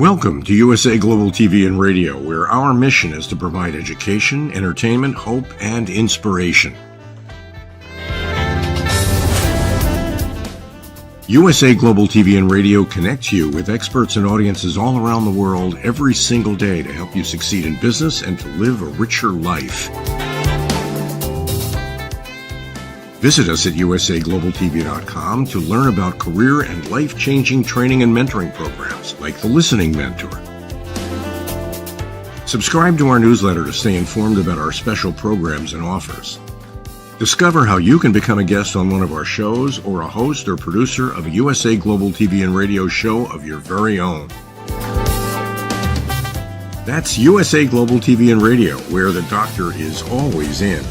Welcome to USA Global TV and Radio, where our mission is to provide education, entertainment, hope, and inspiration. USA Global TV and Radio connects you with experts and audiences all around the world every single day to help you succeed in business and to live a richer life. Visit us at usaglobaltv.com to learn about career and life-changing training and mentoring programs like the Listening Mentor. Subscribe to our newsletter to stay informed about our special programs and offers. Discover how you can become a guest on one of our shows or a host or producer of a USA Global TV and Radio show of your very own. That's USA Global TV and Radio, where the doctor is always in.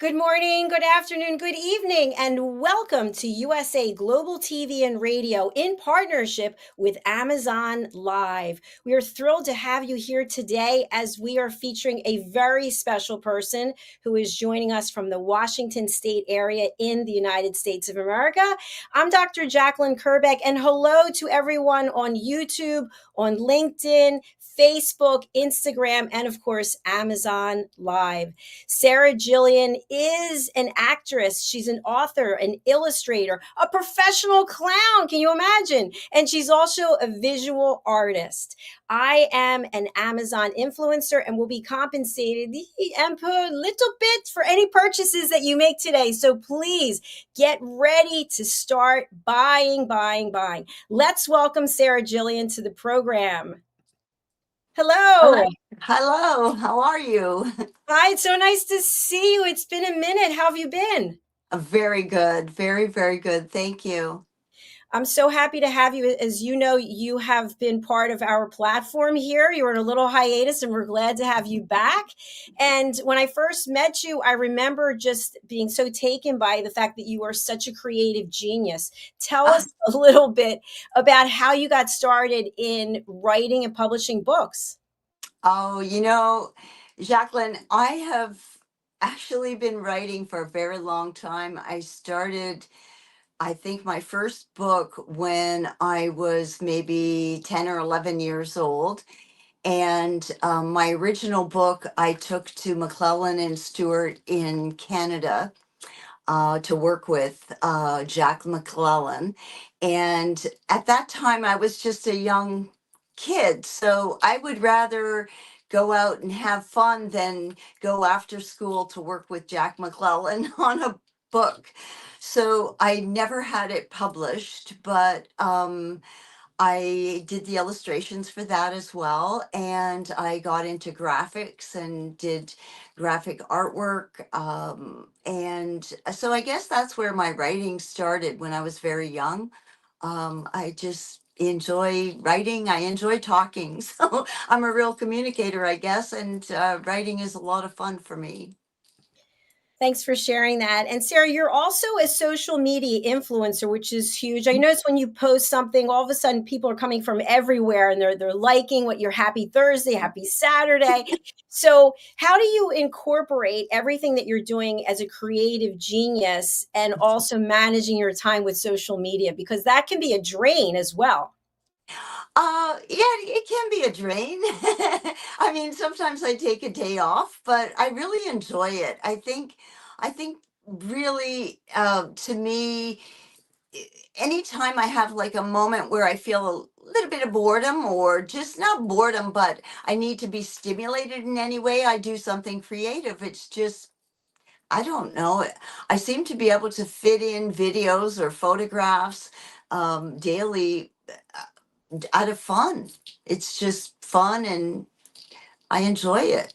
Good morning, good afternoon, good evening, and welcome to USA Global TV and Radio in partnership with Amazon Live. We are thrilled to have you here today as we are featuring a very special person who is joining us from the Washington State area in the United States of America. I'm Dr. JACALYN KERBECK, and hello to everyone on YouTube, on LinkedIn, Facebook, Instagram, and of course, Amazon Live. Sarah Jillian is an actress. She's an author, an illustrator, a professional clown. Can you imagine? And she's also a visual artist. I am an Amazon influencer and will be compensated a little bit for any purchases that you make today. So please get ready to start buying. Let's welcome Sarah Jillian to the program. Hello. Hello. How are you? Hi, it's so nice to see you. It's been a minute. How have you been? Very good. Very, very good. Thank you. I'm so happy to have you. As you know, you have been part of our platform here. You were in a little hiatus, and we're glad to have you back. And when I first met you, I remember just being so taken by the fact that you are such a creative genius. Tell us a little bit about how you got started in writing and publishing books. Oh, JACALYN, I have actually been writing for a very long time. I started, I think, my first book when I was maybe 10 or 11 years old. And my original book I took to McClellan and Stewart in Canada to work with Jack McClellan. And at that time, I was just a young kid. So I would rather go out and have fun than go after school to work with Jack McClellan on a book. So I never had it published, but I did the illustrations for that as well, and I got into graphics and did graphic artwork. And so I guess that's where my writing started when I was very young. I just enjoy writing. I enjoy talking. So I'm a real communicator, I guess, and writing is a lot of fun for me. Thanks for sharing that. And Sarah, you're also a social media influencer, which is huge. I notice when you post something, all of a sudden people are coming from everywhere and they're liking what your happy Thursday, happy Saturday. So, how do you incorporate everything that you're doing as a creative genius and also managing your time with social media? Because that can be a drain as well. Yeah, it can be a drain. I mean, sometimes I take a day off, but I really enjoy it. I think really, to me, anytime I have like a moment where I feel a little bit of boredom or just not boredom, but I need to be stimulated in any way, I do something creative. It's just, I don't know. I seem to be able to fit in videos or photographs daily out of fun. It's just fun and I enjoy it.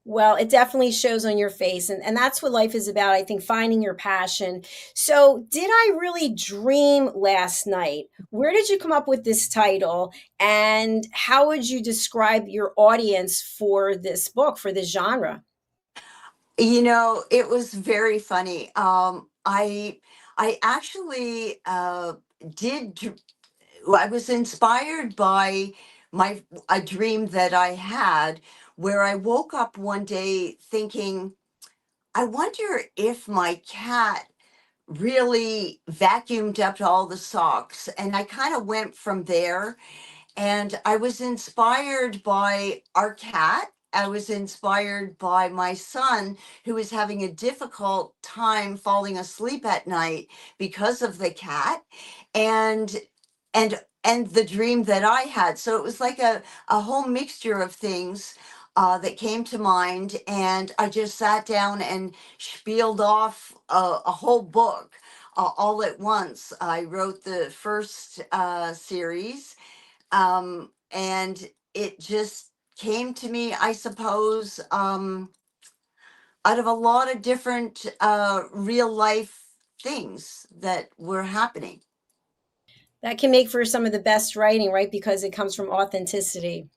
Well, it definitely shows on your face. And that's what life is about, I think, finding your passion. So, did I really dream last night? Where did you come up with this title? And how would you describe your audience for this book, for this genre? It was very funny. I actually did. I was inspired by my a dream that I had where I woke up one day thinking, I wonder if my cat really vacuumed up all the socks, and I kind of went from there. And I was inspired by our cat. I was inspired by my son, who was having a difficult time falling asleep at night because of the cat, and and the dream that I had. So it was like a whole mixture of things that came to mind, and I just sat down and spieled off a whole book all at once. I wrote the first series, and it just came to me, I suppose, out of a lot of different real life things that were happening. That can make for some of the best writing, right? Because it comes from authenticity.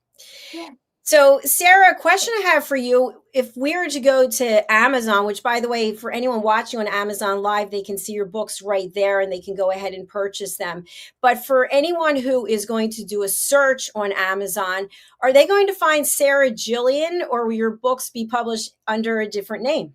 Yeah. So, Sarah, a question I have for you. If we were to go to Amazon, which, by the way, for anyone watching on Amazon Live, they can see your books right there and they can go ahead and purchase them. But for anyone who is going to do a search on Amazon, are they going to find Sarah Jillian, or will your books be published under a different name?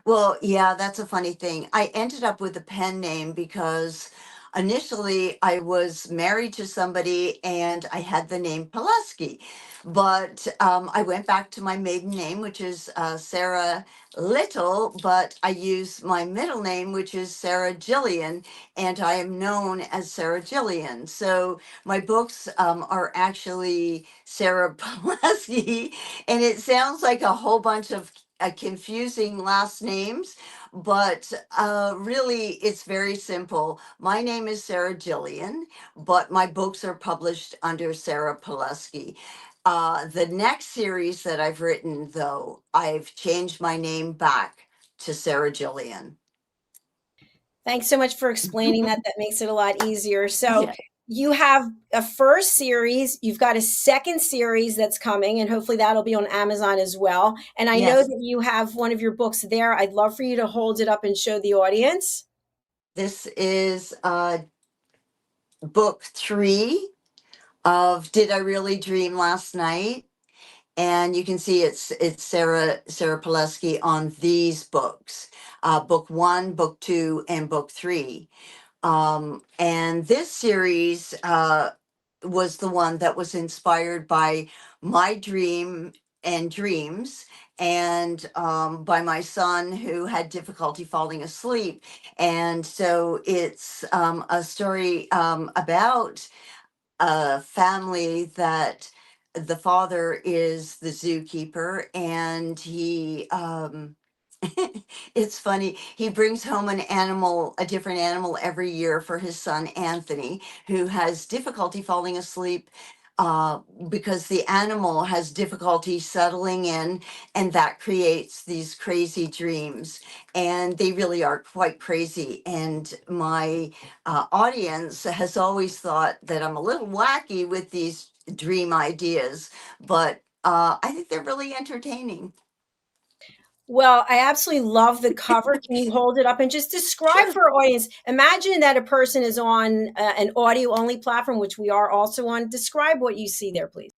Well, yeah, that's a funny thing. I ended up with a pen name because initially I was married to somebody and I had the name Pulaski. But I went back to my maiden name, which is Sarah Little, but I use my middle name, which is Sarah Jillian, and I am known as Sarah Jillian. So my books are actually Sarah Pulaski, and it sounds like a whole bunch of confusing last names, but really it's very simple. My name is Sarah Jillian, but my books are published under Sarah Pulaski. The next series that I've written, though, I've changed my name back to Sarah Jillian. Thanks so much for explaining that. That makes it a lot easier. So, Yeah. you have a first series, you've got a second series that's coming, and hopefully that'll be on Amazon as well. And I know Yes, that you have one of your books there. I'd love for you to hold it up and show the audience. this is book 3 of Did I Really Dream Last Night? And you can see it's Sarah Pulaski on these books, book 1, book 2, and book 3. And this series was the one that was inspired by my dream and dreams, and by my son who had difficulty falling asleep. And so it's a story about a family that the father is the zookeeper, and he It's funny. He brings home an animal, a different animal every year for his son Anthony, who has difficulty falling asleep uh, because the animal has difficulty settling in, and that creates these crazy dreams. And they really are quite crazy. And my audience has always thought that I'm a little wacky with these dream ideas, but I think they're really entertaining. Well, I absolutely love the cover. Can you hold it up and just describe Sure. for our audience? Imagine that a person is on an audio only platform, which we are also on. Describe what you see there, please.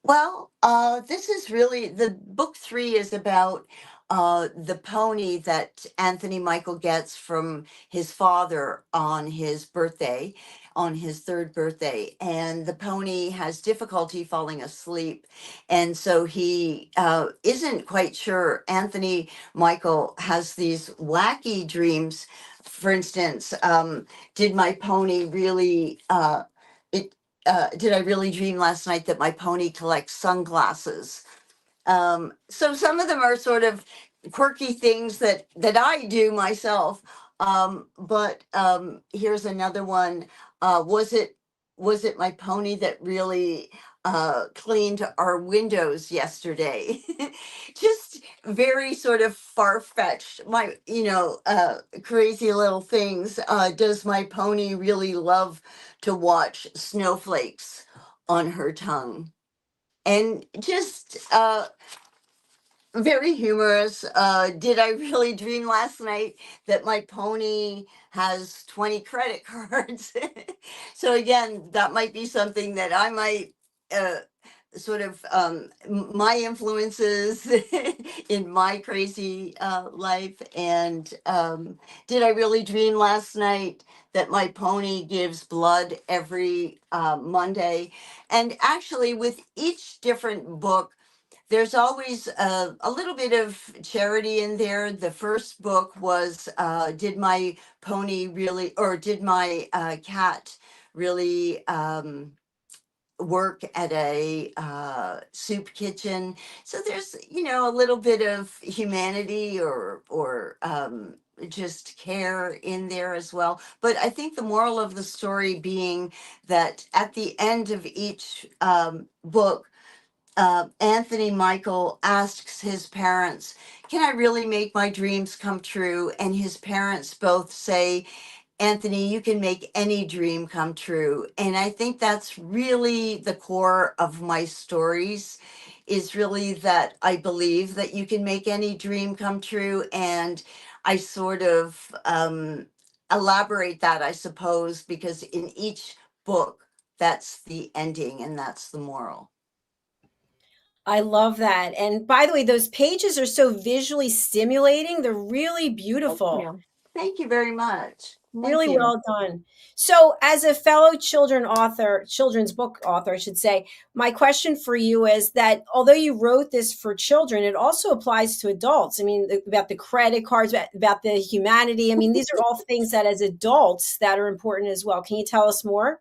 Well, this is really the book three is about the pony that Anthony Michael gets from his father on his birthday, on his third birthday. And the pony has difficulty falling asleep. And so he isn't quite sure. Anthony Michael has these wacky dreams. For instance, did my pony really? Did I really dream last night that my pony collects sunglasses? So some of them are sort of quirky things that I do myself. But here's another one. Was it my pony that really cleaned our windows yesterday? Just very sort of far fetched. My crazy little things. Does my pony really love to watch snowflakes on her tongue? And just very humorous. Did I really dream last night that my pony has 20 credit cards? So again, that might be something that I might uh, sort of my influences in my crazy life. And did I really dream last night that my pony gives blood every Monday? And actually, with each different book, there's always a little bit of charity in there. The first book was did my pony really, or did my cat really work at a soup kitchen? So there's, a little bit of humanity or just care in there as well. But I think the moral of the story being that at the end of each book, Anthony Michael asks his parents, "Can I really make my dreams come true?" And his parents both say, "Anthony, you can make any dream come true." And I think that's really the core of my stories, is really that I believe that you can make any dream come true. And I sort of elaborate that, I suppose, because in each book, that's the ending and that's the moral. I love that. And by the way, those pages are so visually stimulating. They're really Thank beautiful. you. Thank you very much. Thank Really you. well done. So, as a fellow children's book author, I should say, my question for you is that although you wrote this for children, it also applies to adults. I mean, about the credit cards, about the humanity. I mean, these are all things that as adults that are important as well. Can you tell us more?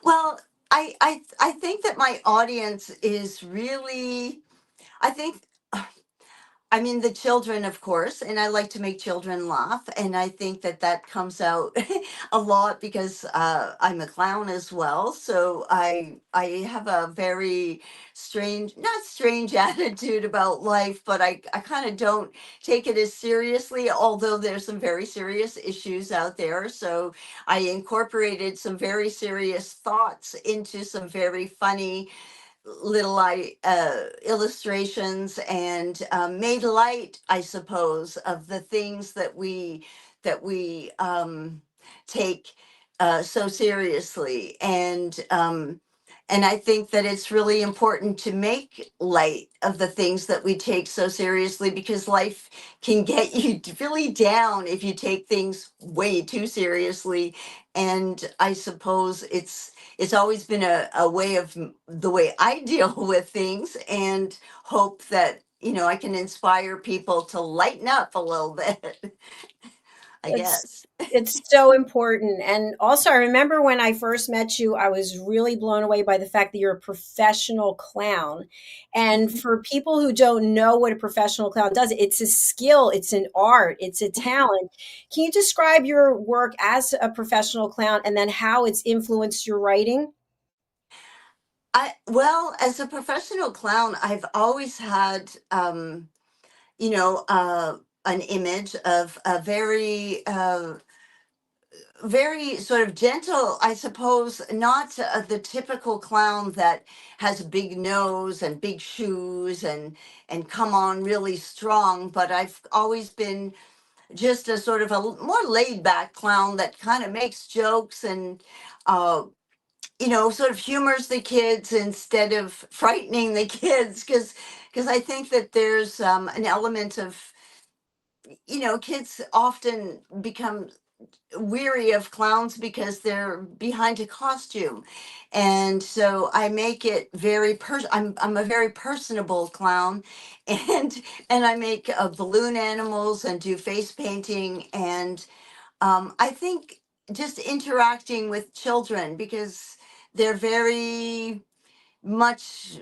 Well, I think that my audience is really, I think, I mean, the children, of course, and I like to make children laugh, and I think that that comes out a lot because I'm a clown as well. So I have a very strange, not strange attitude about life, but I kind of don't take it as seriously. Although there's some very serious issues out there, so I incorporated some very serious thoughts into some very funny little illustrations, and made light, I suppose, of the things that we take so seriously. And I think that it's really important to make light of the things that we take so seriously, because life can get you really down if you take things way too seriously. And I suppose it's always been a way of the way I deal with things, and hope that I can inspire people to lighten up a little bit. I It's guess. it's so important. And also, I remember when I first met you, I was really blown away by the fact that you're a professional clown. And for people who don't know what a professional clown does, it's a skill, it's an art, it's a talent. Can you describe your work as a professional clown and then how it's influenced your writing? Well, as a professional clown, I've always had, you know, an image of a very sort of gentle, I suppose, not the typical clown that has a big nose and big shoes and come on really strong. But I've always been just a sort of more laid back clown that kind of makes jokes and uh, sort of humors the kids instead of frightening the kids, because I think that there's an element of kids often become weary of clowns because they're behind a costume, and so I make it very I'm a very personable clown, and I make balloon animals and do face painting, and I think just interacting with children because they're very much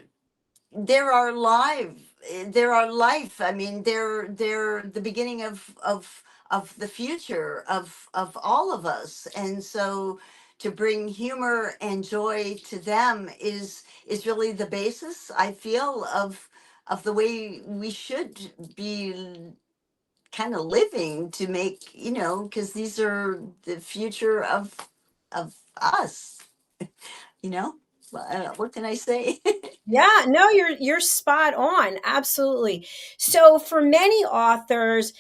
they're our live they're our life. I mean, they're the beginning of the future of all of us, and so to bring humor and joy to them is really the basis, I feel, of the way we should be kind of living, to make because these are the future of us, you know what can I say? Yeah, no, you're spot on. Absolutely. So for many authors,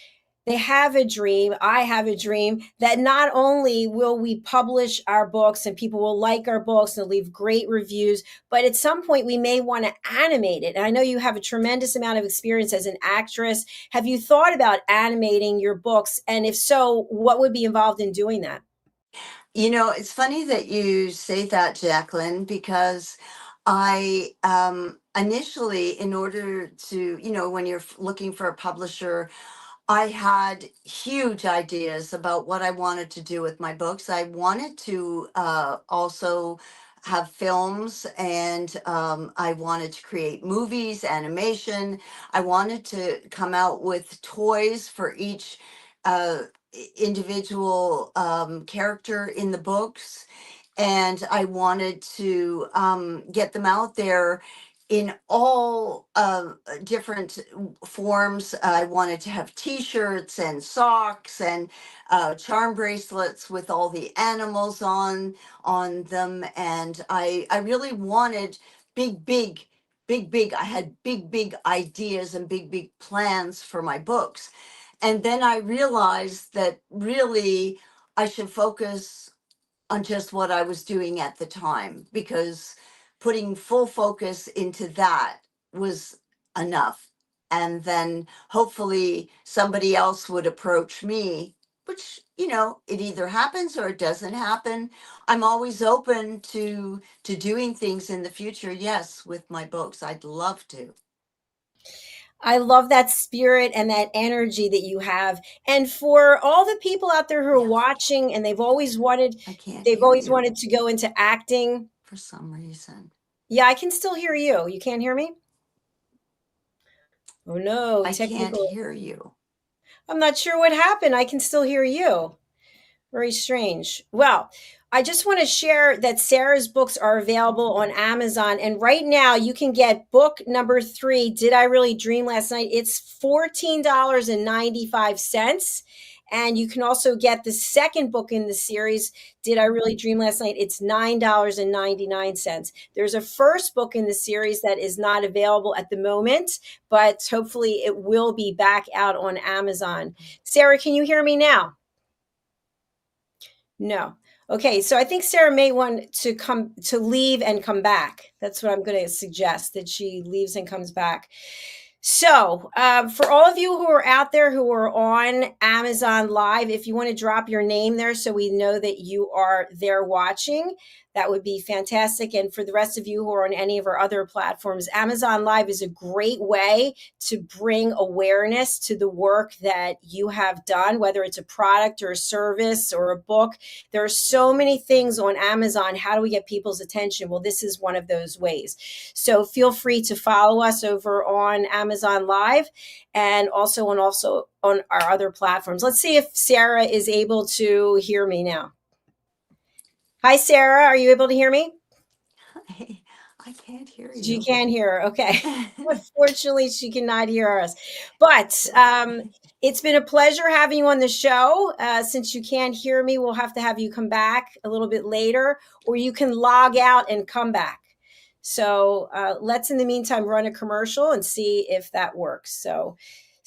they have a dream. I have a dream that not only will we publish our books and people will like our books and leave great reviews, but at some point we may want to animate it. And I know you have a tremendous amount of experience as an actress. Have you thought about animating your books? And if so, what would be involved in doing that? It's funny that you say that, Jacqueline, because I initially, in order to, when you're looking for a publisher, I had huge ideas about what I wanted to do with my books. I wanted to also have films, and I wanted to create movies, animation. I wanted to come out with toys for each individual character in the books, and I wanted to get them out there in all different forms. I wanted to have T-shirts and socks and charm bracelets with all the animals on them, and I really wanted big, big, big, big. I had big, big ideas and big, big plans for my books, and then I realized that really I should focus on just what I was doing at the time, because putting full focus into that was enough. And then hopefully somebody else would approach me, which, it either happens or it doesn't happen. I'm always open to doing things in the future. Yes, with my books, I'd love to. I love that spirit and that energy that you have. And for all the people out there who are Yeah, watching and I can't they've hear always you wanted to go into acting. for some reason. Yeah, I can still hear you. You can't hear me? Oh no, I can't technical. hear you. I'm not sure what happened. I can still hear you. Very strange. Well, I just want to share that Sarah's books are available on Amazon. And right now you can get book number 3, Did I Really Dream Last Night? It's $14.95. And you can also get the second book in the series, Did I Really Dream Last Night? It's $9.99. There's a first book in the series that is not available at the moment, but hopefully it will be back out on Amazon. Sarah, can you hear me now? No. Okay, so I think Sarah may want to leave and come back. That's what I'm going to suggest, that she leaves and comes back. So, for all of you who are out there who are on Amazon Live, if you want to drop your name there so we know that you are there watching, that would be fantastic. And for the rest of you who are on any of our other platforms, Amazon Live is a great way to bring awareness to the work that you have done, whether it's a product or a service or a book. There are so many things on Amazon. How do we get people's attention? Well, this is one of those ways. So feel free to follow us over on Amazon Live and also on our other platforms. Let's see if Sarah is able to hear me now. Hi, Sarah. Are you able to hear me? I can't hear you. She can't hear. Okay. Unfortunately, she cannot hear us. But it's been a pleasure having you on the show. Since you can't hear me, we'll have to have you come back a little bit later, or you can log out and come back. So let's, in the meantime, run a commercial and see if that works. So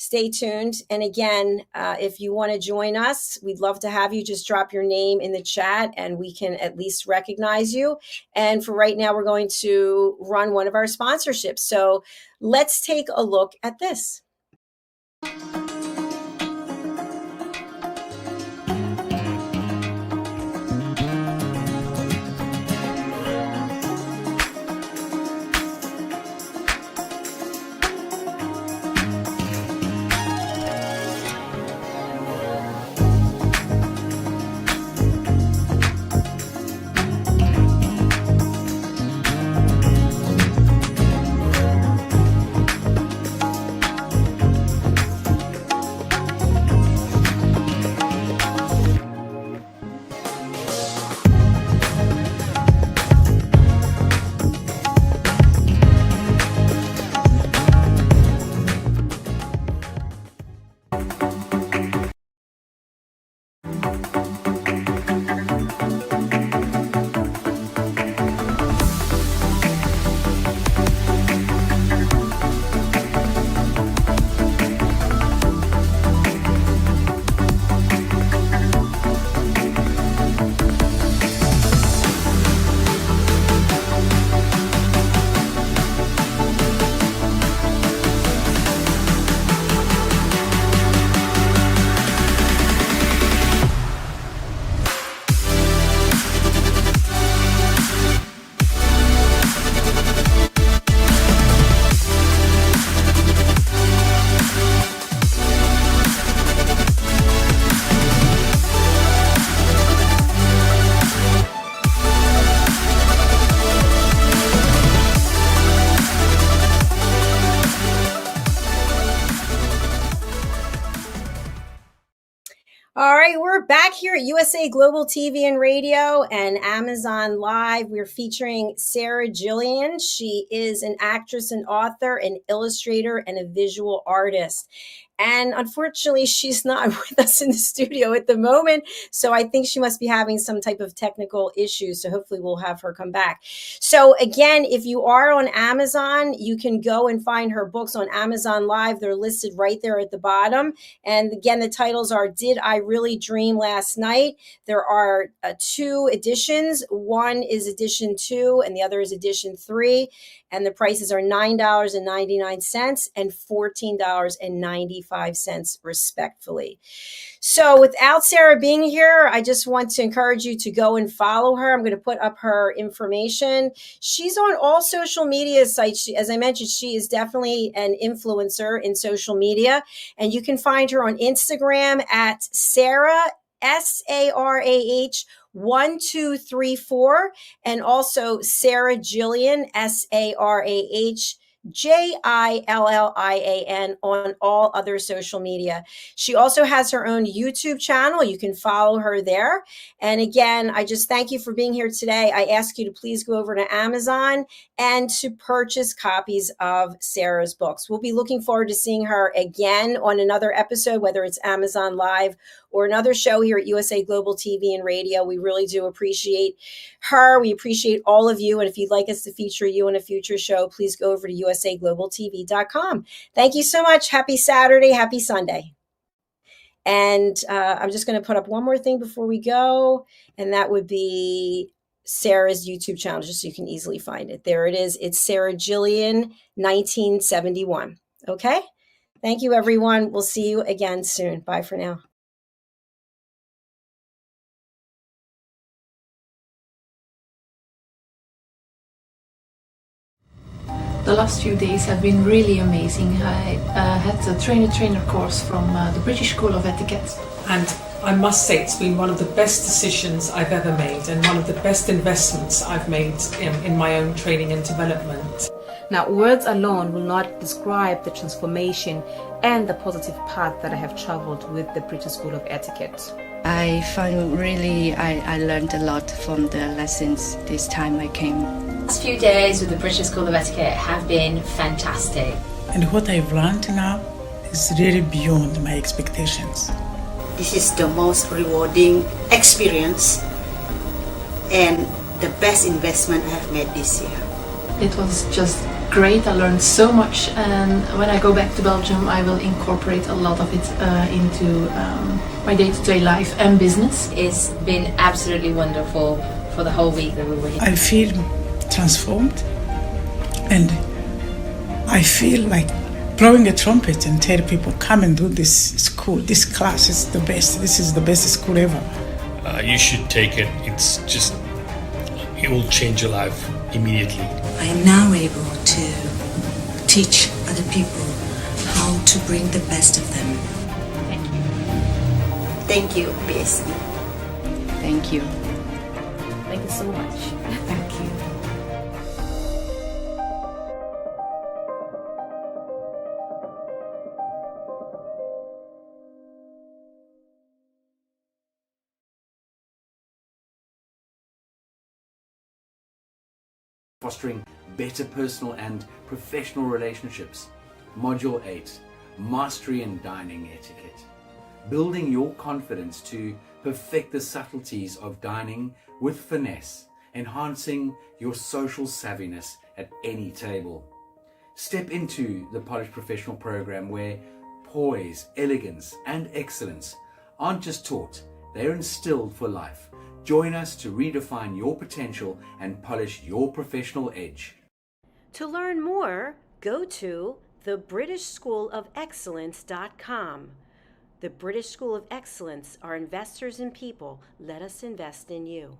stay tuned. And again, if you want to join us, we'd love to have you. Just drop your name in the chat and we can at least recognize you. And for right now, we're going to run one of our sponsorships. So let's take a look at this. All right, we're back here at USA Global TV and Radio and Amazon Live. We're featuring Sarah Jillian. She is an actress and author, an illustrator, and a visual artist. And unfortunately, she's not with us in the studio at the moment. So I think she must be having some type of technical issues. So hopefully we'll have her come back. So again, if you are on Amazon, you can go and find her books on Amazon Live. They're listed right there at the bottom. And again, the titles are Did I Really Dream Last Night? There are 2 editions. One is edition 2 and the other is edition 3. And the prices are $9.99 and $14.95 respectfully. So without Sarah being here, I just want to encourage you to go and follow her. I'm going to put up her information. She's on all social media sites. As I mentioned, she is definitely an influencer in social media. And you can find her on Instagram at Sarah, SARAH 1234, and also Sarah Jillian, SARAH JILLIAN, on all other social media. She also has her own YouTube channel. You can follow her there. And again, I just thank you for being here today. I ask you to please go over to Amazon and to purchase copies of Sarah's books. We'll be looking forward to seeing her again on another episode, whether it's Amazon Live or another show here at USA Global TV and Radio. We really do appreciate her. We appreciate all of you. And if you'd like us to feature you in a future show, please go over to usaglobaltv.com. Thank you so much. Happy Saturday. Happy Sunday. And I'm just going to put up one more thing before we go, and that would be Sarah's YouTube channel, just so you can easily find it. There it is. It's Sarah Jillian 1971. Okay? Thank you, everyone. We'll see you again soon. Bye for now. The last few days have been really amazing. I had a trainer course from the British School of Etiquette. And I must say it's been one of the best decisions I've ever made and one of the best investments I've made in my own training and development. Now, words alone will not describe the transformation and the positive path that I have traveled with the British School of Etiquette. I find really I learned a lot from the lessons this time I came. The last few days with the British School of Etiquette have been fantastic. And what I've learned now is really beyond my expectations. This is the most rewarding experience and the best investment I have made this year. It was just great. I learned so much, and when I go back to Belgium I will incorporate a lot of it into my day-to-day life and business. It's been absolutely wonderful for the whole week that we were here. I feel transformed, and I feel like blowing a trumpet and tell people, come and do this school, this class is the best, this is the best school ever. You should take it. It will change your life immediately. I am now able to teach other people how to bring the best of them. Thank you. Thank you, BSc. Thank you. Thank you so much. Thank you. Fostering better personal and professional relationships. Module 8, Mastery in Dining Etiquette. Building your confidence to perfect the subtleties of dining with finesse, enhancing your social savviness at any table. Step into the Polished Professional program where poise, elegance and excellence aren't just taught, they're instilled for life. Join us to redefine your potential and polish your professional edge. To learn more, go to thebritishschoolofexcellence.com. The British School of Excellence are investors in people. Let us invest in you.